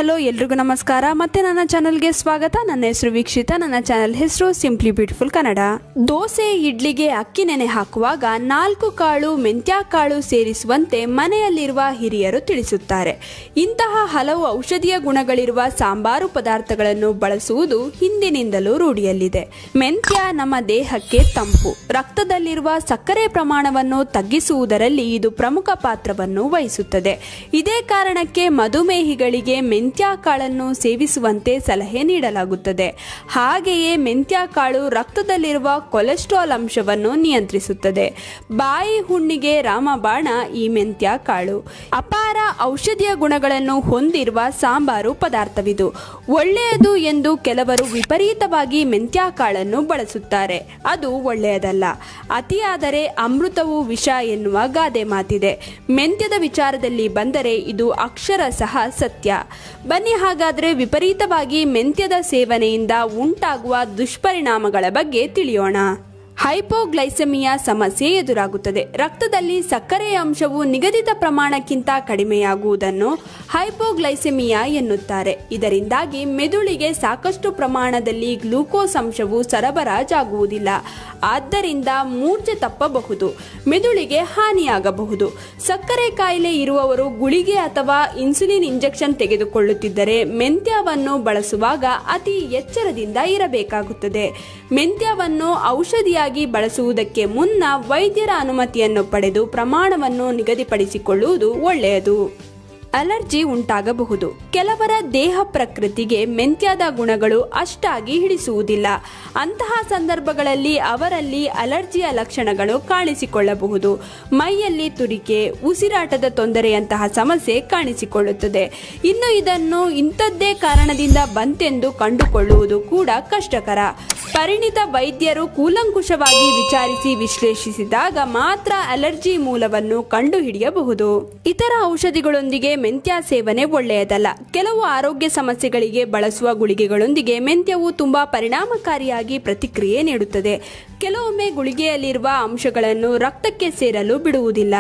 Hello ಎಲ್ರಿಗೂ ನಮಸ್ಕಾರ ಮತ್ತೆ ನನ್ನ ಚಾನೆಲ್ಗೆ ಸ್ವಾಗತ. ನನ್ನ ಹೆಸರು ವೀಕ್ಷಿತ. ನನ್ನ ಚಾನೆಲ್ ಹೆಸರು ಸಿಂಪ್ಲಿ ಬ್ಯೂಟಿಫುಲ್ ಕನ್ನಡ. ದೋಸೆ ಇಡ್ಲಿಗೆ ಅಕ್ಕಿ ನೆನೆ ಹಾಕುವಾಗ 4 ಕಾಳು ಮೆಂತ್ಯ ಕಾಳು ಸೇರಿಸುವಂತೆ ಮನೆಯಲ್ಲಿರುವ ಹಿರಿಯರು ತಿಳಿಸುತ್ತಾರೆ. ಇಂತಹ ಹಲವು ಔಷಧೀಯ ಗುಣಗಳಿರುವ ಸಾಂಬಾರು ಪದಾರ್ಥಗಳನ್ನು ಬಳಸುವುದು ಹಿಂದಿನಿಂದಲೂ ರೂಢಿಯಲ್ಲಿದೆ. ಮೆಂತ್ಯ ನಮ್ಮ ದೇಹಕ್ಕೆ ತಂಪು, ರಕ್ತದಲ್ಲಿರುವ ಸಕ್ಕರೆ ಪ್ರಮಾಣವನ್ನು ತಗ್ಗಿಸುವುದರಲ್ಲಿ ಇದು ಪ್ರಮುಖ ಪಾತ್ರವನ್ನು ವಹಿಸುತ್ತದೆ. ಇದೇ ಕಾರಣಕ್ಕೆ ಮಧುಮೇಹಿಗಳಿಗೆ ಮೆಂತ್ಯ ಕಾಳನ್ನು ಸೇವಿಸುವಂತೆ ಸಲಹೆ ನೀಡಲಾಗುತ್ತದೆ. ಹಾಗೆಯೇ ಮೆಂತ್ಯ ಕಾಳು ರಕ್ತದಲ್ಲಿರುವ ಕೊಲೆಸ್ಟ್ರಾಲ್ ಅಂಶವನ್ನು ನಿಯಂತ್ರಿಸುತ್ತದೆ. ಬಾಯಿ ಹುಣ್ಣಿಗೆ ರಾಮಬಾಣ ಈ ಮೆಂತ್ಯ ಕಾಳು. ಅಪಾರ ಔಷಧೀಯ ಗುಣಗಳನ್ನು ಹೊಂದಿರುವ ಸಾಂಬಾರು ಪದಾರ್ಥವಿದು. ಒಳ್ಳೆಯದು ಎಂದು ಕೆಲವರು ವಿಪರೀತವಾಗಿ ಮೆಂತ್ಯ ಕಾಳನ್ನು ಬಳಸುತ್ತಾರೆ. ಅದು ಒಳ್ಳೆಯದಲ್ಲ. ಅತಿಯಾದರೆ ಅಮೃತವು ವಿಷ ಎನ್ನುವ ಗಾದೆ ಮಾತಿದೆ. ಮೆಂತ್ಯದ ವಿಚಾರದಲ್ಲಿ ಬಂದರೆ ಇದು ಅಕ್ಷರಶಃ ಸತ್ಯ. ಬನ್ನಿ ಹಾಗಾದರೆ ವಿಪರೀತವಾಗಿ ಮೆಂತ್ಯದ ಸೇವನೆಯಿಂದ ಉಂಟಾಗುವ ದುಷ್ಪರಿಣಾಮಗಳ ಬಗ್ಗೆ ತಿಳಿಯೋಣ. ಹೈಪೋಗ್ಲೈಸೆಮಿಯಾ ಸಮಸ್ಯೆ ಎದುರಾಗುತ್ತದೆ. ರಕ್ತದಲ್ಲಿ ಸಕ್ಕರೆಯ ಅಂಶವು ನಿಗದಿತ ಪ್ರಮಾಣಕ್ಕಿಂತ ಕಡಿಮೆಯಾಗುವುದನ್ನು ಹೈಪೋಗ್ಲೈಸೆಮಿಯಾ ಎನ್ನುತ್ತಾರೆ. ಇದರಿಂದಾಗಿ ಮೆದುಳಿಗೆ ಸಾಕಷ್ಟು ಪ್ರಮಾಣದಲ್ಲಿ ಗ್ಲೂಕೋಸ್ ಅಂಶವು ಸರಬರಾಜಾಗುವುದಿಲ್ಲ. ಆದ್ದರಿಂದ ಮೂರ್ಛೆ ತಪ್ಪಬಹುದು, ಮೆದುಳಿಗೆ ಹಾನಿಯಾಗಬಹುದು. ಸಕ್ಕರೆ ಕಾಯಿಲೆ ಇರುವವರು ಗುಳಿಗೆ ಅಥವಾ ಇನ್ಸುಲಿನ್ ಇಂಜೆಕ್ಷನ್ ತೆಗೆದುಕೊಳ್ಳುತ್ತಿದ್ದರೆ ಮೆಂತ್ಯವನ್ನು ಬಳಸುವಾಗ ಅತಿ ಎಚ್ಚರದಿಂದ ಇರಬೇಕಾಗುತ್ತದೆ. ಮೆಂತ್ಯವನ್ನು ಔಷಧಿಯಾಗಿ ಬಳಸುವುದಕ್ಕೆ ಮುನ್ನ ವೈದ್ಯರ ಅನುಮತಿಯನ್ನು ಪಡೆದು ಪ್ರಮಾಣವನ್ನು ನಿಗದಿಪಡಿಸಿಕೊಳ್ಳುವುದು ಒಳ್ಳೆಯದು. ಅಲರ್ಜಿ ಉಂಟಾಗಬಹುದು. ಕೆಲವರ ದೇಹ ಪ್ರಕೃತಿಗೆ ಮೆಂತ್ಯದ ಗುಣಗಳು ಅಷ್ಟಾಗಿ ಹಿಡಿಸುವುದಿಲ್ಲ. ಅಂತಹ ಸಂದರ್ಭಗಳಲ್ಲಿ ಅವರಲ್ಲಿ ಅಲರ್ಜಿಯ ಲಕ್ಷಣಗಳು ಕಾಣಿಸಿಕೊಳ್ಳಬಹುದು. ಮೈಯಲ್ಲಿ ತುರಿಕೆ, ಉಸಿರಾಟದ ತೊಂದರೆಯಂತಹ ಸಮಸ್ಯೆ ಕಾಣಿಸಿಕೊಳ್ಳುತ್ತದೆ. ಇನ್ನು ಇದನ್ನು ಇಂಥದ್ದೇ ಕಾರಣದಿಂದ ಬಂತೆಂದು ಕಂಡುಕೊಳ್ಳುವುದು ಕೂಡ ಕಷ್ಟಕರ. ಪರಿಣಿತ ವೈದ್ಯರು ಕೂಲಂಕುಷವಾಗಿ ವಿಚಾರಿಸಿ ವಿಶ್ಲೇಷಿಸಿದಾಗ ಮಾತ್ರ ಅಲರ್ಜಿ ಮೂಲವನ್ನು ಕಂಡುಹಿಡಿಯಬಹುದು. ಇತರ ಔಷಧಿಗಳೊಂದಿಗೆ ಮೆಂತ್ಯ ಸೇವನೆ ಒಳ್ಳೆಯದಲ್ಲ. ಕೆಲವು ಆರೋಗ್ಯ ಸಮಸ್ಯೆಗಳಿಗೆ ಬಳಸುವ ಗುಳಿಗೆಗಳೊಂದಿಗೆ ಮೆಂತ್ಯವು ತುಂಬಾ ಪರಿಣಾಮಕಾರಿಯಾಗಿ ಪ್ರತಿಕ್ರಿಯೆ ನೀಡುತ್ತದೆ. ಕೆಲವೊಮ್ಮೆ ಗುಳಿಗೆಯಲ್ಲಿರುವ ಅಂಶಗಳನ್ನು ರಕ್ತಕ್ಕೆ ಸೇರಲು ಬಿಡುವುದಿಲ್ಲ.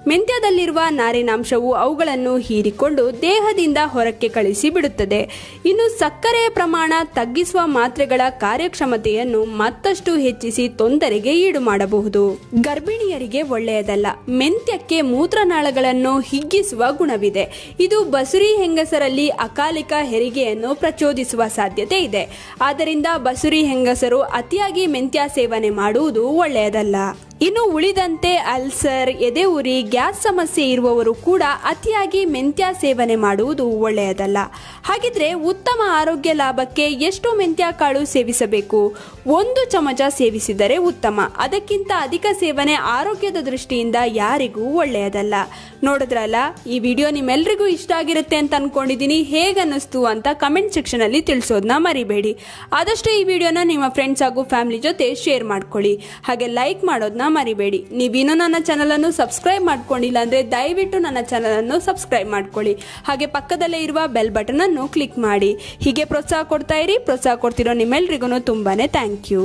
ಮೆಂತ್ಯದಲ್ಲಿರುವ ನಾರಿನಾಂಶವು ಅವುಗಳನ್ನು ಹೀರಿಕೊಂಡು ದೇಹದಿಂದ ಹೊರಕ್ಕೆ ಕಳಿಸಿ ಬಿಡುತ್ತದೆ. ಇನ್ನು ಸಕ್ಕರೆಯ ಪ್ರಮಾಣ ತಗ್ಗಿಸುವ ಮಾತ್ರೆಗಳ ಕಾರ್ಯಕ್ಷಮತೆಯನ್ನು ಮತ್ತಷ್ಟು ಹೆಚ್ಚಿಸಿ ತೊಂದರೆಗೆ ಈಡು ಮಾಡಬಹುದು. ಗರ್ಭಿಣಿಯರಿಗೆ ಒಳ್ಳೆಯದಲ್ಲ. ಮೆಂತ್ಯಕ್ಕೆ ಮೂತ್ರನಾಳಗಳನ್ನು ಹಿಗ್ಗಿಸುವ ಗುಣವಿದೆ. ಇದು ಬಸುರಿ ಹೆಂಗಸರಲ್ಲಿ ಅಕಾಲಿಕ ಹೆರಿಗೆಯನ್ನು ಪ್ರಚೋದಿಸುವ ಸಾಧ್ಯತೆ ಇದೆ. ಆದ್ದರಿಂದ ಬಸುರಿ ಹೆಂಗಸರು ಅತಿಯಾಗಿ ಮೆಂತ್ಯ ಸೇವನೆ ಮಾಡುವುದು ಒಳ್ಳೆಯದಲ್ಲ. ಇನ್ನು ಉಳಿದಂತೆ ಅಲ್ಸರ್, ಎದೆ ಉರಿ, ಗ್ಯಾಸ್ ಸಮಸ್ಯೆ ಇರುವವರು ಕೂಡ ಅತಿಯಾಗಿ ಮೆಂತ್ಯ ಸೇವನೆ ಮಾಡುವುದು ಒಳ್ಳೆಯದಲ್ಲ. ಹಾಗಿದ್ರೆ ಉತ್ತಮ ಆರೋಗ್ಯ ಲಾಭಕ್ಕೆ ಎಷ್ಟು ಮೆಂತ್ಯ ಕಾಳು ಸೇವಿಸಬೇಕು? 1 ಚಮಚ ಸೇವಿಸಿದರೆ ಉತ್ತಮ. ಅದಕ್ಕಿಂತ ಅಧಿಕ ಸೇವನೆ ಆರೋಗ್ಯದ ದೃಷ್ಟಿಯಿಂದ ಯಾರಿಗೂ ಒಳ್ಳೆಯದಲ್ಲ. ನೋಡಿದ್ರಲ್ಲ, ಈ ವಿಡಿಯೋ ನಿಮ್ಮೆಲ್ರಿಗೂ ಇಷ್ಟ ಆಗಿರುತ್ತೆ ಅಂತ ಅನ್ಕೊಂಡಿದ್ದೀನಿ. ಹೇಗನ್ನಿಸ್ತು ಅಂತ ಕಮೆಂಟ್ ಸೆಕ್ಷನ್ ಅಲ್ಲಿ ತಿಳಿಸೋದನ್ನ ಮರಿಬೇಡಿ. ಆದಷ್ಟು ಈ ವಿಡಿಯೋನ ನಿಮ್ಮ ಫ್ರೆಂಡ್ಸ್ ಹಾಗೂ ಫ್ಯಾಮಿಲಿ ಜೊತೆ ಶೇರ್ ಮಾಡ್ಕೊಳ್ಳಿ. ಹಾಗೆ ಲೈಕ್ ಮಾಡೋದನ್ನ ಮರಿಬೇಡಿ. ನೀವಿನ್ನೂ ನನ್ನ ಚಾನಲ್ ಅನ್ನು ಸಬ್ಸ್ಕ್ರೈಬ್ ಮಾಡ್ಕೊಂಡಿಲ್ಲ ಅಂದ್ರೆ ದಯವಿಟ್ಟು ನನ್ನ ಚಾನಲ್ ಅನ್ನು ಸಬ್ಸ್ಕ್ರೈಬ್ ಮಾಡ್ಕೊಳ್ಳಿ. ಹಾಗೆ ಪಕ್ಕದಲ್ಲೇ ಇರುವ ಬೆಲ್ ಬಟನ್ ಅನ್ನು ಕ್ಲಿಕ್ ಮಾಡಿ. ಹೀಗೆ ಪ್ರೋತ್ಸಾಹ ಕೊಡ್ತಾ ಇರಿ. ಪ್ರೋತ್ಸಾಹ ಕೊಡ್ತಿರೋ ನಿಮ್ಮೆಲ್ರಿಗೂ ತುಂಬಾನೇ ಥ್ಯಾಂಕ್ ಯು.